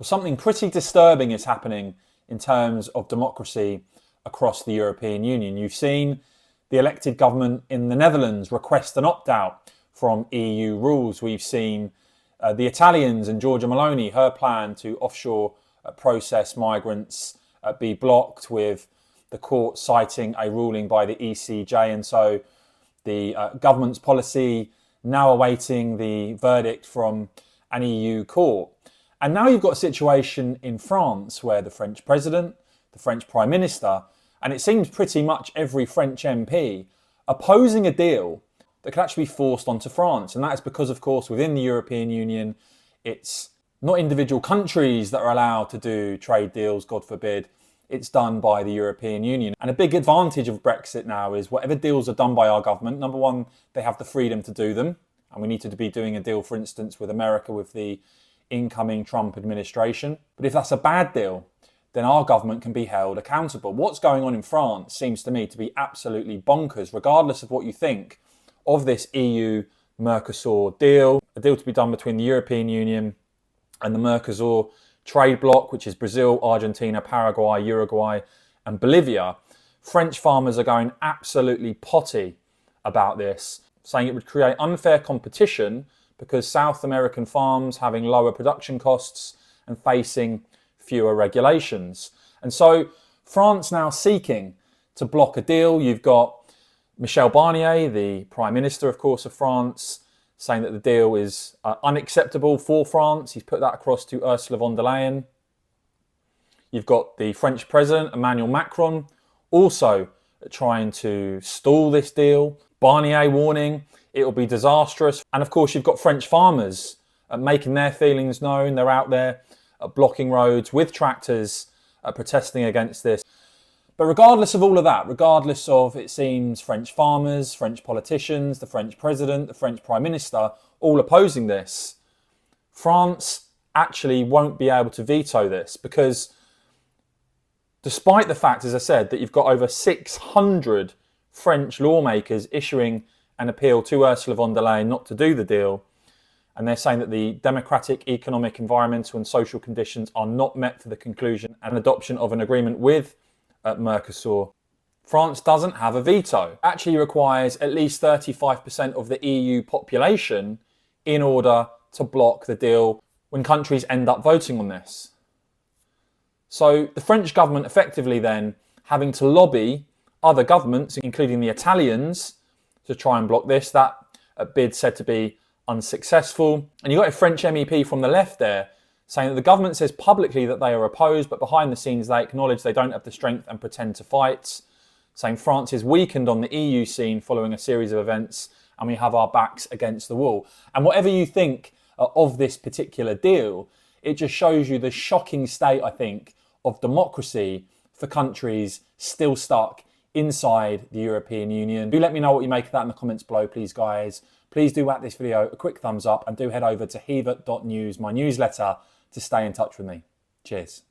Well, something pretty disturbing is happening in terms of democracy across the European Union. You've seen the elected government in the Netherlands request an opt-out from EU rules. We've seen the Italians and Giorgia Meloni, her plan to offshore process migrants be blocked, with the court citing a ruling by the ECJ. And so the government's policy now awaiting the verdict from an EU court. And now you've got a situation in France where the French president, the French prime minister, and it seems pretty much every French MP opposing a deal that could actually be forced onto France. And that is because, of course, within the European Union, it's not individual countries that are allowed to do trade deals, God forbid. It's done by the European Union. And a big advantage of Brexit now is whatever deals are done by our government, number one, they have the freedom to do them. And we need to be doing a deal, for instance, with America, with the incoming Trump administration. But if that's a bad deal, then our government can be held accountable. What's going on in France seems to me to be absolutely bonkers, regardless of what you think of this EU-Mercosur deal, a deal to be done between the European Union and the Mercosur trade bloc, which is Brazil, Argentina, Paraguay, Uruguay, and Bolivia. French farmers are going absolutely potty about this, saying it would create unfair competition because South American farms having lower production costs and facing fewer regulations. And so France now seeking to block a deal. You've got Michel Barnier, the Prime Minister, of course, of France, saying that the deal is unacceptable for France. He's put that across to Ursula von der Leyen. You've got the French President, Emmanuel Macron, also trying to stall this deal. Barnier warning it will be disastrous. And of course, you've got French farmers making their feelings known. They're out there blocking roads with tractors, protesting against this. But regardless of all of that, regardless of, it seems, French farmers, French politicians, the French president, the French prime minister, all opposing this, France actually won't be able to veto this, because despite the fact, as I said, that you've got over 600 French lawmakers issuing an appeal to Ursula von der Leyen not to do the deal, and they're saying that the democratic, economic, environmental and social conditions are not met for the conclusion and adoption of an agreement with Mercosur, France doesn't have a veto. It actually requires at least 35% of the EU population in order to block the deal when countries end up voting on this. So the French government effectively then having to lobby other governments, including the Italians, to try and block this. That bid said to be unsuccessful. And you've got a French MEP from the left there saying that the government says publicly that they are opposed, but behind the scenes they acknowledge they don't have the strength and pretend to fight, saying France is weakened on the EU scene following a series of events and we have our backs against the wall. And whatever you think of this particular deal, it just shows you the shocking state, I think, of democracy for countries still stuck inside the European Union. Do let me know what you make of that in the comments below, please, guys. Please do whack this video a quick thumbs up and do head over to hevet.news, my newsletter, to stay in touch with me. Cheers.